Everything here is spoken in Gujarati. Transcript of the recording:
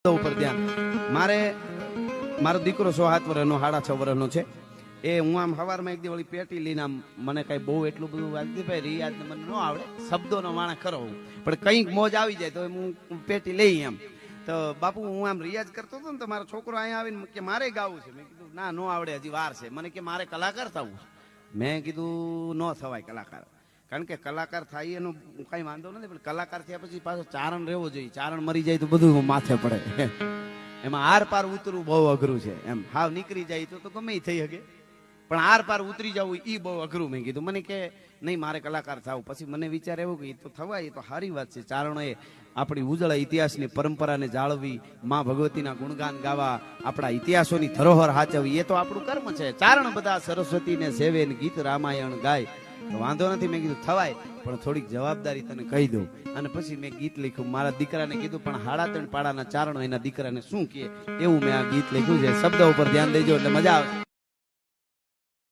ઉપર ધ્યાન. મારો દીકરો 6-7 વર્ષનો 6.5 વર્ષનો છે. એ હું આમ સવારમાં એક દી વળી પેટી લઈને આમ મને કઈ બહુ એટલું બધું વાગતી ભાઈ રિયાજ મને ન આવડે, શબ્દોનો માણા ખરો હું, પણ કંઈક મોજ આવી જાય તો હું પેટી લઈ એમ. તો બાપુ હું આમ રિયાજ કરતો હતો ને તો મારો છોકરો અહીંયા આવીને કે મારે ગાવું છે. મેં કીધું ના, નો આવડે, હજી વાર છે. મને કે મારે કલાકાર થવું. મેં કીધું ન થવાય કલાકાર, કારણ કે કલાકાર થાય એનો કઈ વાંધો નથી, પણ કલાકાર થયા પછી પાછો ચારણ રહેવો જોઈએ. ચારણ મરી જાય તો બધું માથે પડે. એમાં આર પાર ઉતરવું બહુ અઘરું છે. એમ હાવ નીકળી જાય તો ગમે થઈ શકે, પણ આર પાર ઉતરી જવું એ બહુ અઘરું. મેં કીધું, મને કે નહીં મારે કલાકાર થવું. પછી મને વિચાર એવો કે એ તો થવાય, એ તો સારી વાત છે. ચારણોએ આપણી ઉજળા ઇતિહાસની પરંપરાને જાળવી, માં ભગવતીના ગુણગાન ગાવા, આપણા ઇતિહાસોની ધરોહર સાચવવી, એ તો આપણું કર્મ છે. ચારણ બધા સરસ્વતીને સેવે ને ગીત રામાયણ ગાય તો વાંધો નથી. મેં કીધું થવાય, પણ થોડીક જવાબદારી તને કહી દઉં. અને પછી મેં ગીત લખ્યું. મારા દીકરાને કીધું પણ 3.5 પાડાના ચારણો એના દીકરાને શું કહે એવું મેં આ ગીત લખ્યું છે. શબ્દ ઉપર ધ્યાન દેજો એટલે મજા આવશે.